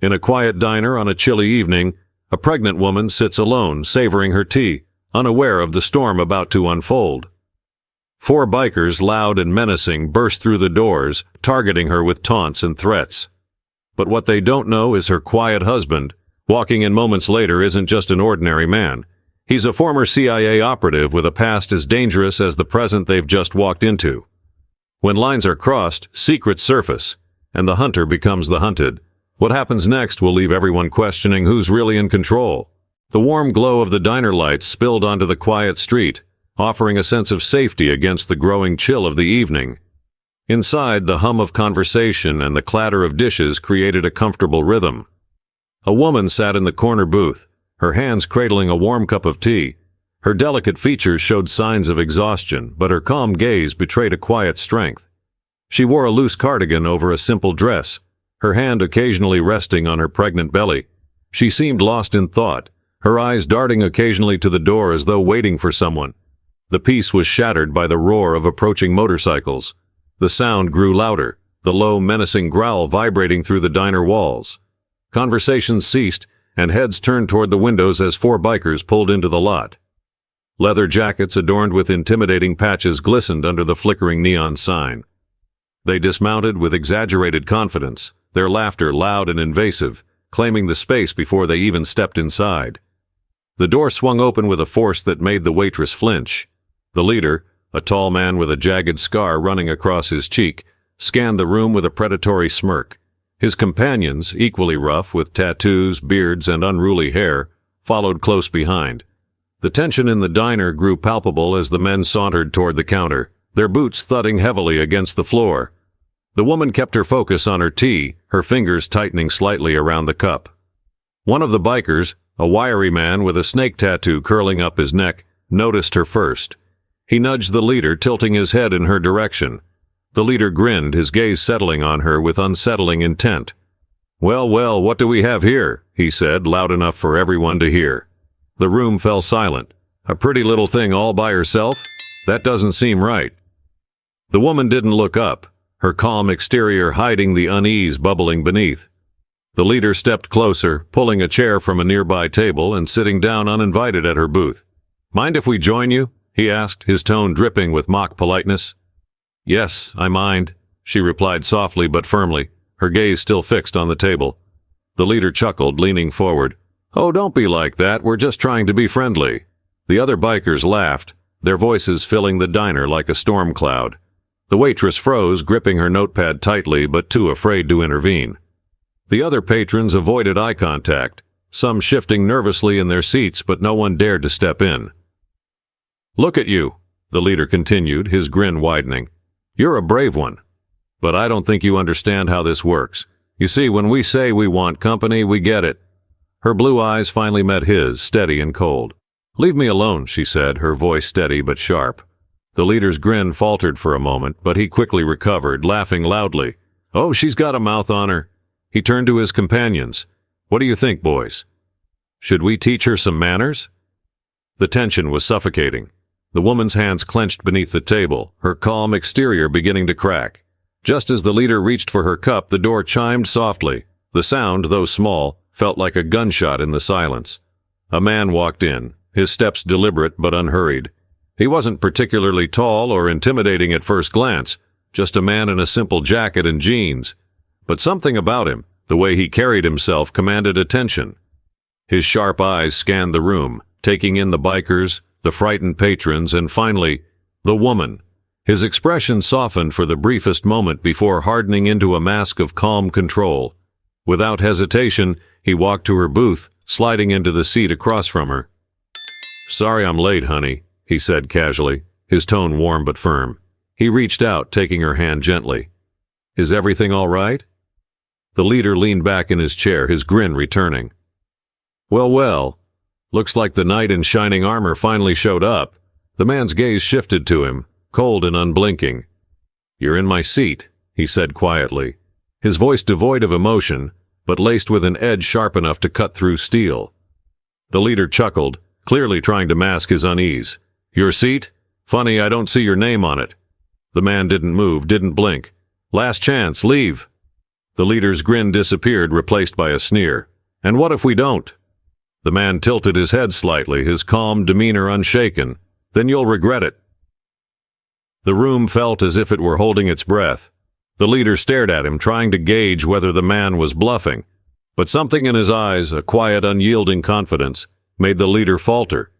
In a quiet diner on a chilly evening, a pregnant woman sits alone, savoring her tea, unaware of the storm about to unfold. 4 bikers, loud and menacing, burst through the doors, targeting her with taunts and threats. But what they don't know is her quiet husband, walking in moments later, isn't just an ordinary man. He's a former CIA operative with a past as dangerous as the present they've just walked into. When lines are crossed, secrets surface, and the hunter becomes the hunted. What happens next will leave everyone questioning who's really in control. The warm glow of the diner lights spilled onto the quiet street, offering a sense of safety against the growing chill of the evening. Inside, the hum of conversation and the clatter of dishes created a comfortable rhythm. A woman sat in the corner booth, her hands cradling a warm cup of tea. Her delicate features showed signs of exhaustion, but her calm gaze betrayed a quiet strength. She wore a loose cardigan over a simple dress, her hand occasionally resting on her pregnant belly. She seemed lost in thought, her eyes darting occasionally to the door as though waiting for someone. The peace was shattered by the roar of approaching motorcycles. The sound grew louder, the low, menacing growl vibrating through the diner walls. Conversations ceased, and heads turned toward the windows as 4 bikers pulled into the lot. Leather jackets adorned with intimidating patches glistened under the flickering neon sign. They dismounted with exaggerated confidence, their laughter loud and invasive, claiming the space before they even stepped inside. The door swung open with a force that made the waitress flinch. The leader, a tall man with a jagged scar running across his cheek, scanned the room with a predatory smirk. His companions, equally rough with tattoos, beards, and unruly hair, followed close behind. The tension in the diner grew palpable as the men sauntered toward the counter, their boots thudding heavily against the floor. The woman kept her focus on her tea, her fingers tightening slightly around the cup. One of the bikers, a wiry man with a snake tattoo curling up his neck, noticed her first. He nudged the leader, tilting his head in her direction. The leader grinned, his gaze settling on her with unsettling intent. "Well, well, what do we have here?" he said, loud enough for everyone to hear. The room fell silent. "A pretty little thing all by herself? That doesn't seem right." The woman didn't look up, her calm exterior hiding the unease bubbling beneath. The leader stepped closer, pulling a chair from a nearby table and sitting down uninvited at her booth. "Mind if we join you?" he asked, his tone dripping with mock politeness. "Yes, I mind," she replied softly but firmly, her gaze still fixed on the table. The leader chuckled, leaning forward. "Oh, don't be like that, we're just trying to be friendly." The other bikers laughed, their voices filling the diner like a storm cloud. The waitress froze, gripping her notepad tightly but too afraid to intervene. The other patrons avoided eye contact, some shifting nervously in their seats, but no one dared to step in. "Look at you," the leader continued, his grin widening. "You're a brave one. But I don't think you understand how this works. You see, when we say we want company, we get it." Her blue eyes finally met his, steady and cold. "Leave me alone," she said, her voice steady but sharp. The leader's grin faltered for a moment, but he quickly recovered, laughing loudly. "Oh, she's got a mouth on her." He turned to his companions. "What do you think, boys? Should we teach her some manners?" The tension was suffocating. The woman's hands clenched beneath the table, her calm exterior beginning to crack. Just as the leader reached for her cup, the door chimed softly. The sound, though small, felt like a gunshot in the silence. A man walked in, his steps deliberate but unhurried. He wasn't particularly tall or intimidating at first glance, just a man in a simple jacket and jeans. But something about him, the way he carried himself, commanded attention. His sharp eyes scanned the room, taking in the bikers, the frightened patrons, and finally, the woman. His expression softened for the briefest moment before hardening into a mask of calm control. Without hesitation, he walked to her booth, sliding into the seat across from her. "Sorry I'm late, honey," he said casually, his tone warm but firm. He reached out, taking her hand gently. "Is everything all right?" The leader leaned back in his chair, his grin returning. "Well, well. Looks like the knight in shining armor finally showed up." The man's gaze shifted to him, cold and unblinking. "You're in my seat," he said quietly, his voice devoid of emotion, but laced with an edge sharp enough to cut through steel. The leader chuckled, clearly trying to mask his unease. "Your seat? Funny, I don't see your name on it." The man didn't move, didn't blink. "Last chance, leave." The leader's grin disappeared, replaced by a sneer. "And what if we don't?" The man tilted his head slightly, his calm demeanor unshaken. "Then you'll regret it." The room felt as if it were holding its breath. The leader stared at him, trying to gauge whether the man was bluffing. But something in his eyes, a quiet, unyielding confidence, made the leader falter.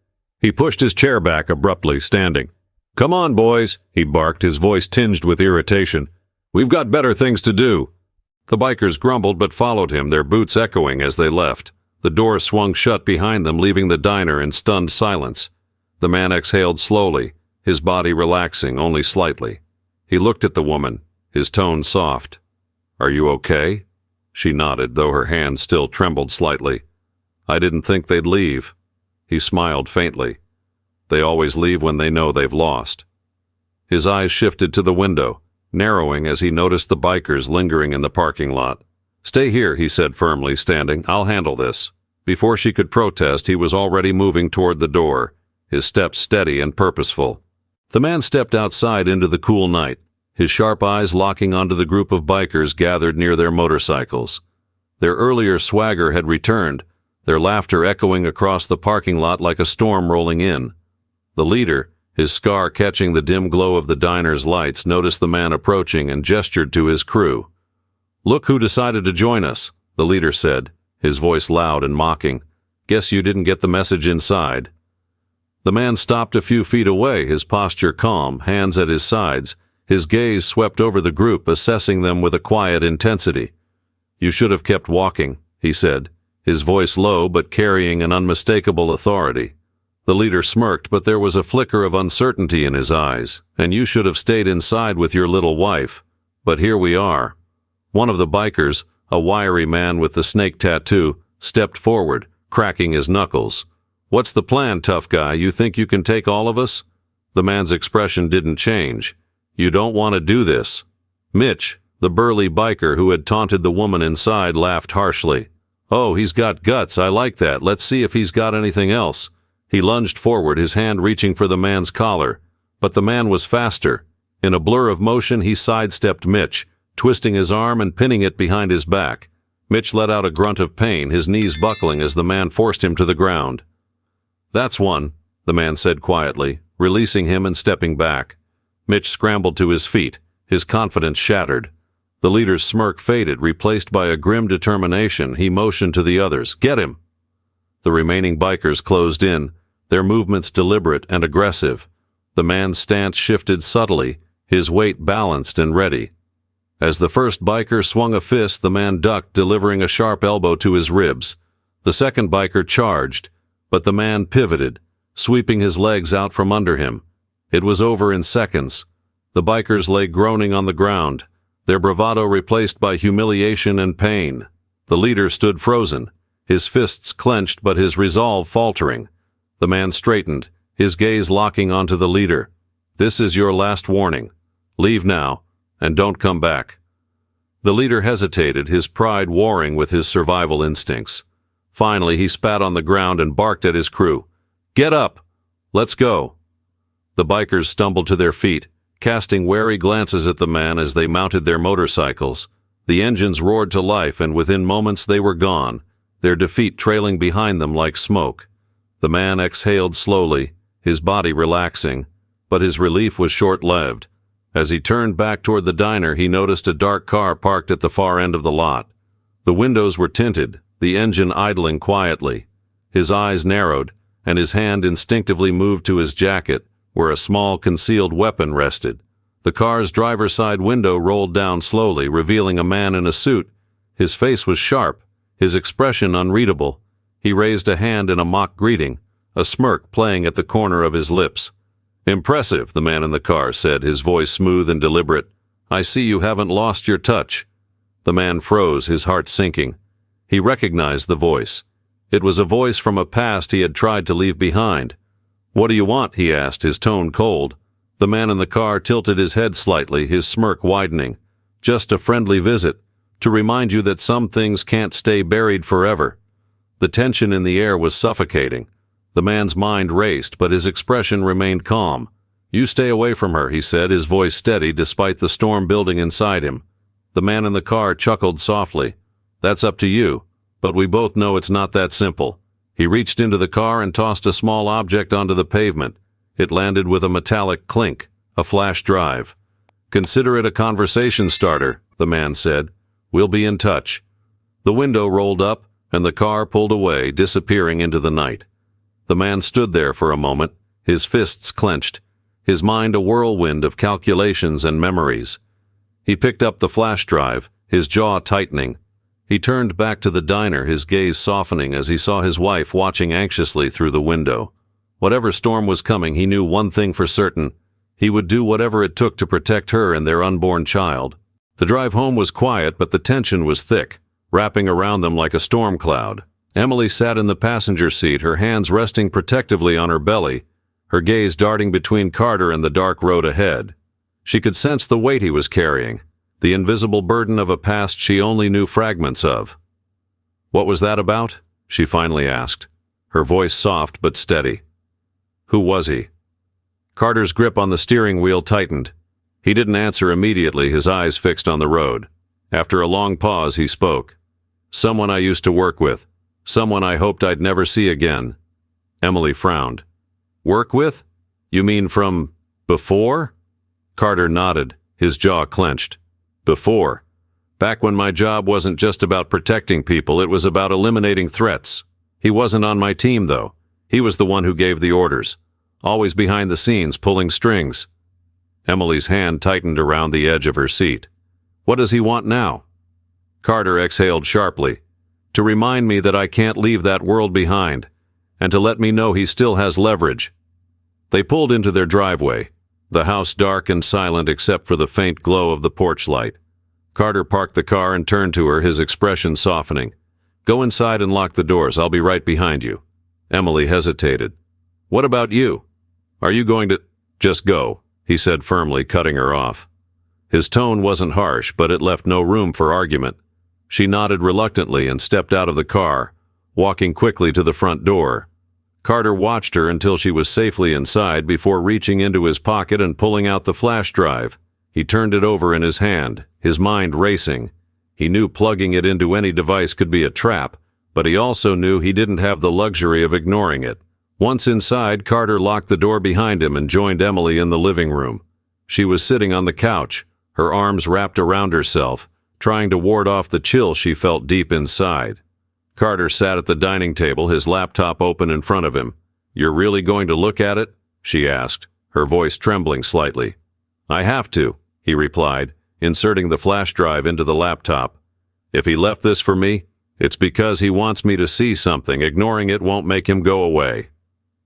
He pushed his chair back abruptly, standing. "Come on, boys," he barked, his voice tinged with irritation. "We've got better things to do." The bikers grumbled but followed him, their boots echoing as they left. The door swung shut behind them, leaving the diner in stunned silence. The man exhaled slowly, his body relaxing only slightly. He looked at the woman, his tone soft. "Are you okay?" She nodded, though her hand still trembled slightly. "I didn't think they'd leave." He smiled faintly. "They always leave when they know they've lost." His eyes shifted to the window, narrowing as he noticed the bikers lingering in the parking lot. "Stay here," he said firmly, standing. "I'll handle this." Before she could protest, he was already moving toward the door, his steps steady and purposeful. The man stepped outside into the cool night, his sharp eyes locking onto the group of bikers gathered near their motorcycles. Their earlier swagger had returned, their laughter echoing across the parking lot like a storm rolling in. The leader, his scar catching the dim glow of the diner's lights, noticed the man approaching and gestured to his crew. "Look who decided to join us," the leader said, his voice loud and mocking. "Guess you didn't get the message inside." The man stopped a few feet away, his posture calm, hands at his sides. His gaze swept over the group, assessing them with a quiet intensity. "You should have kept walking," he said, his voice low but carrying an unmistakable authority. The leader smirked, but there was a flicker of uncertainty in his eyes. "And you should have stayed inside with your little wife. But here we are." One of the bikers, a wiry man with the snake tattoo, stepped forward, cracking his knuckles. "What's the plan, tough guy? You think you can take all of us?" The man's expression didn't change. "You don't want to do this." Mitch, the burly biker who had taunted the woman inside, laughed harshly. "Oh, he's got guts. I like that. Let's see if he's got anything else." He lunged forward, his hand reaching for the man's collar. But the man was faster. In a blur of motion, he sidestepped Mitch, twisting his arm and pinning it behind his back. Mitch let out a grunt of pain, his knees buckling as the man forced him to the ground. "That's one," the man said quietly, releasing him and stepping back. Mitch scrambled to his feet, his confidence shattered. The leader's smirk faded, replaced by a grim determination. He motioned to the others. "Get him!" The remaining bikers closed in, their movements deliberate and aggressive. The man's stance shifted subtly, his weight balanced and ready. As the first biker swung a fist, the man ducked, delivering a sharp elbow to his ribs. The second biker charged, but the man pivoted, sweeping his legs out from under him. It was over in seconds. The bikers lay groaning on the ground, their bravado replaced by humiliation and pain. The leader stood frozen, his fists clenched but his resolve faltering. The man straightened, his gaze locking onto the leader. "This is your last warning. Leave now, and don't come back." The leader hesitated, his pride warring with his survival instincts. Finally, he spat on the ground and barked at his crew. "Get up! Let's go!" The bikers stumbled to their feet, casting wary glances at the man as they mounted their motorcycles. The engines roared to life, and within moments they were gone, their defeat trailing behind them like smoke. The man exhaled slowly, his body relaxing, but his relief was short-lived. As he turned back toward the diner, he noticed a dark car parked at the far end of the lot. The windows were tinted, the engine idling quietly. His eyes narrowed, and his hand instinctively moved to his jacket, where a small concealed weapon rested. The car's driver's side window rolled down slowly, revealing a man in a suit. His face was sharp, his expression unreadable. He raised a hand in a mock greeting, a smirk playing at the corner of his lips. "Impressive," the man in the car said, his voice smooth and deliberate. "I see you haven't lost your touch." The man froze, his heart sinking. He recognized the voice. It was a voice from a past he had tried to leave behind. "What do you want?" he asked, his tone cold. The man in the car tilted his head slightly, his smirk widening. "Just a friendly visit, to remind you that some things can't stay buried forever." The tension in the air was suffocating. The man's mind raced, but his expression remained calm. "You stay away from her," he said, his voice steady despite the storm building inside him. The man in the car chuckled softly. That's up to you, but we both know it's not that simple. He reached into the car and tossed a small object onto the pavement. It landed with a metallic clink, a flash drive. Consider it a conversation starter, the man said. We'll be in touch. The window rolled up, and the car pulled away, disappearing into the night. The man stood there for a moment, his fists clenched, his mind a whirlwind of calculations and memories. He picked up the flash drive, his jaw tightening. He turned back to the diner, his gaze softening as he saw his wife watching anxiously through the window. Whatever storm was coming, he knew one thing for certain. He would do whatever it took to protect her and their unborn child. The drive home was quiet, but the tension was thick, wrapping around them like a storm cloud. Emily sat in the passenger seat, her hands resting protectively on her belly, her gaze darting between Carter and the dark road ahead. She could sense the weight he was carrying, the invisible burden of a past she only knew fragments of. What was that about? She finally asked, her voice soft but steady. Who was he? Carter's grip on the steering wheel tightened. He didn't answer immediately, his eyes fixed on the road. After a long pause, he spoke. Someone I used to work with. Someone I hoped I'd never see again. Emily frowned. Work with? You mean from before? Carter nodded, his jaw clenched. Before. Back when my job wasn't just about protecting people, it was about eliminating threats. He wasn't on my team, though. He was the one who gave the orders. Always behind the scenes, pulling strings. Emily's hand tightened around the edge of her seat. What does he want now? Carter exhaled sharply. To remind me that I can't leave that world behind, and to let me know he still has leverage. They pulled into their driveway, the house dark and silent except for the faint glow of the porch light. Carter parked the car and turned to her, his expression softening. Go inside and lock the doors. I'll be right behind you. Emily hesitated. What about you? Are you going to— Just go, he said firmly, cutting her off. His tone wasn't harsh, but it left no room for argument. She nodded reluctantly and stepped out of the car, walking quickly to the front door. Carter watched her until she was safely inside before reaching into his pocket and pulling out the flash drive. He turned it over in his hand, his mind racing. He knew plugging it into any device could be a trap, but he also knew he didn't have the luxury of ignoring it. Once inside, Carter locked the door behind him and joined Emily in the living room. She was sitting on the couch, her arms wrapped around herself, trying to ward off the chill she felt deep inside. Carter sat at the dining table, his laptop open in front of him. You're really going to look at it? She asked, her voice trembling slightly. I have to, he replied, inserting the flash drive into the laptop. If he left this for me, it's because he wants me to see something. Ignoring it won't make him go away.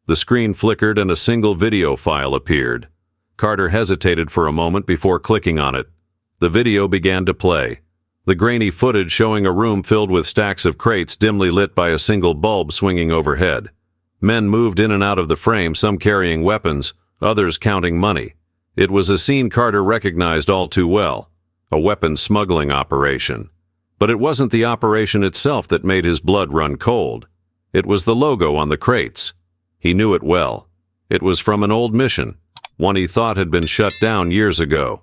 The screen flickered and a single video file appeared. Carter hesitated for a moment before clicking on it. The video began to play. The grainy footage showing a room filled with stacks of crates dimly lit by a single bulb swinging overhead. Men moved in and out of the frame, some carrying weapons, others counting money. It was a scene Carter recognized all too well, a weapons smuggling operation. But it wasn't the operation itself that made his blood run cold. It was the logo on the crates. He knew it well. It was from an old mission, one he thought had been shut down years ago.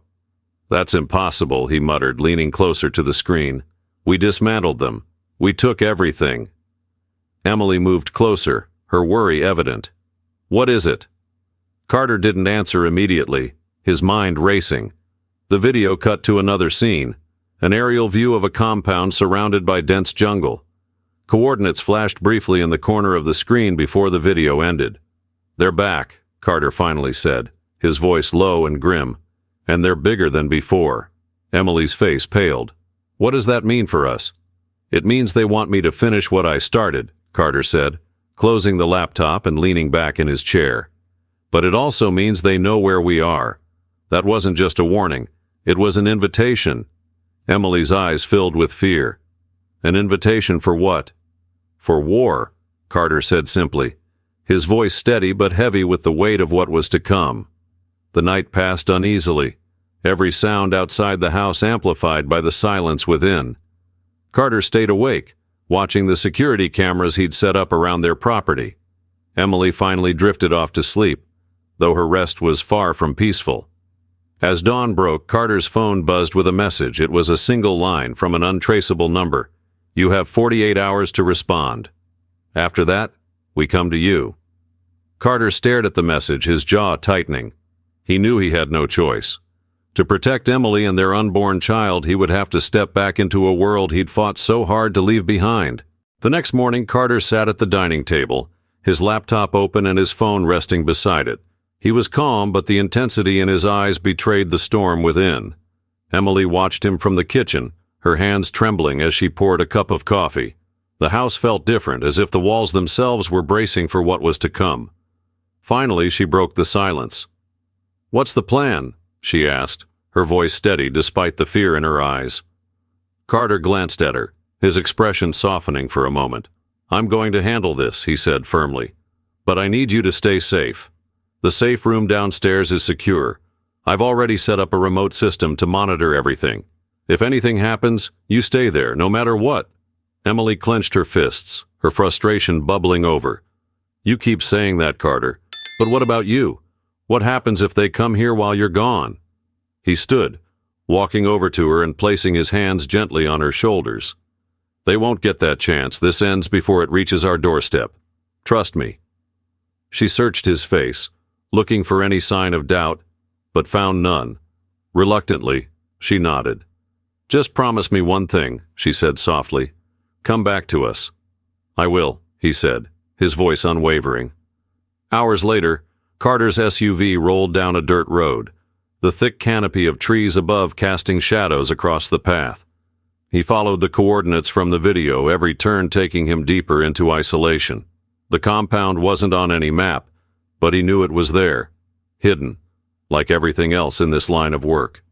That's impossible, he muttered, leaning closer to the screen. We dismantled them. We took everything. Emily moved closer, her worry evident. What is it? Carter didn't answer immediately, his mind racing. The video cut to another scene, an aerial view of a compound surrounded by dense jungle. Coordinates flashed briefly in the corner of the screen before the video ended. They're back, Carter finally said, his voice low and grim. And they're bigger than before. Emily's face paled. What does that mean for us? It means they want me to finish what I started, Carter said, closing the laptop and leaning back in his chair. But it also means they know where we are. That wasn't just a warning. It was an invitation. Emily's eyes filled with fear. An invitation for what? For war, Carter said simply, his voice steady but heavy with the weight of what was to come. The night passed uneasily, every sound outside the house amplified by the silence within. Carter stayed awake, watching the security cameras he'd set up around their property. Emily finally drifted off to sleep, though her rest was far from peaceful. As dawn broke, Carter's phone buzzed with a message. It was a single line from an untraceable number. You have 48 hours to respond. After that, we come to you. Carter stared at the message, his jaw tightening. He knew he had no choice. To protect Emily and their unborn child, he would have to step back into a world he'd fought so hard to leave behind. The next morning, Carter sat at the dining table, his laptop open and his phone resting beside it. He was calm, but the intensity in his eyes betrayed the storm within. Emily watched him from the kitchen, her hands trembling as she poured a cup of coffee. The house felt different, as if the walls themselves were bracing for what was to come. Finally, she broke the silence. "What's the plan?" she asked, her voice steady despite the fear in her eyes. Carter glanced at her, his expression softening for a moment. "I'm going to handle this," he said firmly. "But I need you to stay safe. The safe room downstairs is secure. I've already set up a remote system to monitor everything. If anything happens, you stay there, no matter what." Emily clenched her fists, her frustration bubbling over. "You keep saying that, Carter. But what about you? What happens if they come here while you're gone?" He stood, walking over to her and placing his hands gently on her shoulders. "They won't get that chance. This ends before it reaches our doorstep. Trust me." She searched his face, looking for any sign of doubt, but found none. Reluctantly, she nodded. "Just promise me one thing," she said softly. "Come back to us." "I will," he said, his voice unwavering. Hours later, Carter's SUV rolled down a dirt road, the thick canopy of trees above casting shadows across the path. He followed the coordinates from the video, every turn taking him deeper into isolation. The compound wasn't on any map, but he knew it was there, hidden, like everything else in this line of work.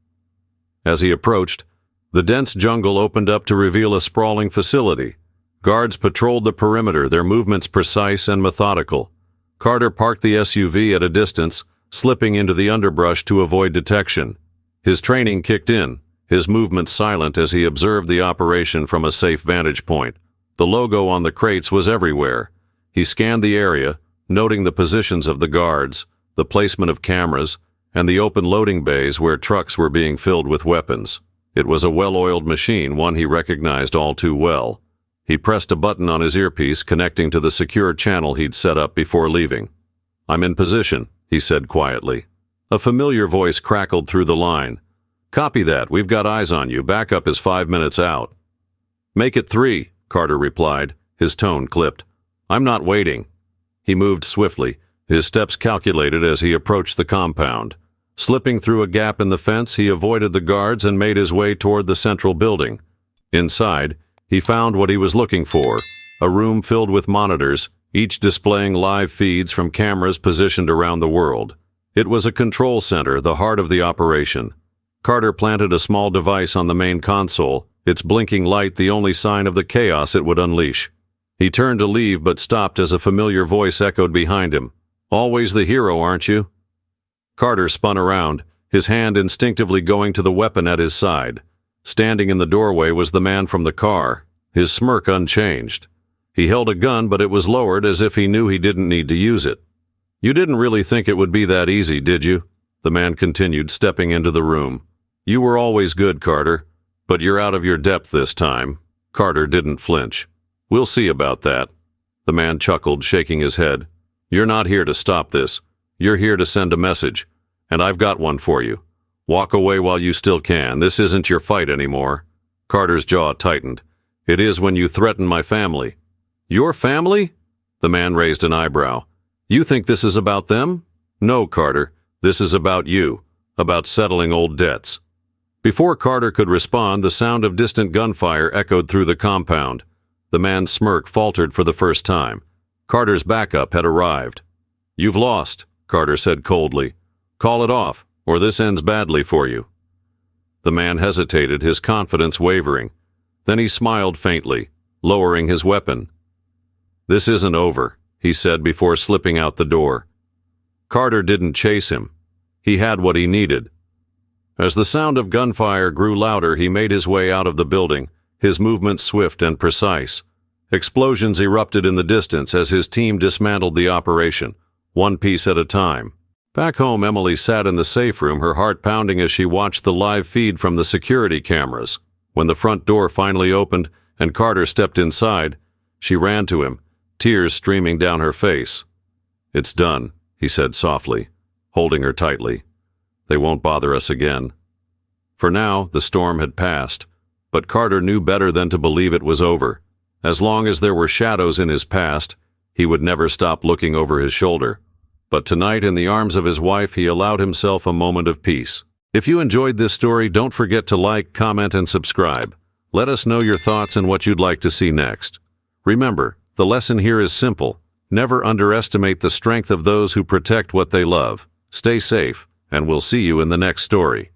As he approached, the dense jungle opened up to reveal a sprawling facility. Guards patrolled the perimeter, their movements precise and methodical. Carter parked the SUV at a distance, slipping into the underbrush to avoid detection. His training kicked in, his movements silent as he observed the operation from a safe vantage point. The logo on the crates was everywhere. He scanned the area, noting the positions of the guards, the placement of cameras, and the open loading bays where trucks were being filled with weapons. It was a well-oiled machine, one he recognized all too well. He pressed a button on his earpiece, connecting to the secure channel he'd set up before leaving. "I'm in position," he said quietly. A familiar voice crackled through the line. "Copy that. We've got eyes on you. Backup is 5 minutes out." "Make it 3, Carter replied, his tone clipped. "I'm not waiting." He moved swiftly, his steps calculated as he approached the compound. Slipping through a gap in the fence, he avoided the guards and made his way toward the central building. Inside, he found what he was looking for, a room filled with monitors, each displaying live feeds from cameras positioned around the world. It was a control center, the heart of the operation. Carter planted a small device on the main console, its blinking light the only sign of the chaos it would unleash. He turned to leave but stopped as a familiar voice echoed behind him. "Always the hero, aren't you?" Carter spun around, his hand instinctively going to the weapon at his side. Standing in the doorway was the man from the car, his smirk unchanged. He held a gun, but it was lowered as if he knew he didn't need to use it. "You didn't really think it would be that easy, did you?" the man continued, stepping into the room. "You were always good, Carter, but you're out of your depth this time." Carter didn't flinch. "We'll see about that." The man chuckled, shaking his head. "You're not here to stop this. You're here to send a message, and I've got one for you. Walk away while you still can. This isn't your fight anymore." Carter's jaw tightened. "It is when you threaten my family." "Your family?" The man raised an eyebrow. "You think this is about them?" "No, Carter. This is about you. About settling old debts." Before Carter could respond, the sound of distant gunfire echoed through the compound. The man's smirk faltered for the first time. Carter's backup had arrived. "You've lost," Carter said coldly. "Call it off, or this ends badly for you." The man hesitated, his confidence wavering. Then he smiled faintly, lowering his weapon. "This isn't over," he said before slipping out the door. Carter didn't chase him. He had what he needed. As the sound of gunfire grew louder, he made his way out of the building, his movements swift and precise. Explosions erupted in the distance as his team dismantled the operation, one piece at a time. Back home, Emily sat in the safe room, her heart pounding as she watched the live feed from the security cameras. When the front door finally opened and Carter stepped inside, she ran to him, tears streaming down her face. "It's done," he said softly, holding her tightly. "They won't bother us again." For now, the storm had passed, but Carter knew better than to believe it was over. As long as there were shadows in his past, he would never stop looking over his shoulder. But tonight, in the arms of his wife, he allowed himself a moment of peace. If you enjoyed this story, don't forget to like, comment, and subscribe. Let us know your thoughts and what you'd like to see next. Remember, the lesson here is simple. Never underestimate the strength of those who protect what they love. Stay safe, and we'll see you in the next story.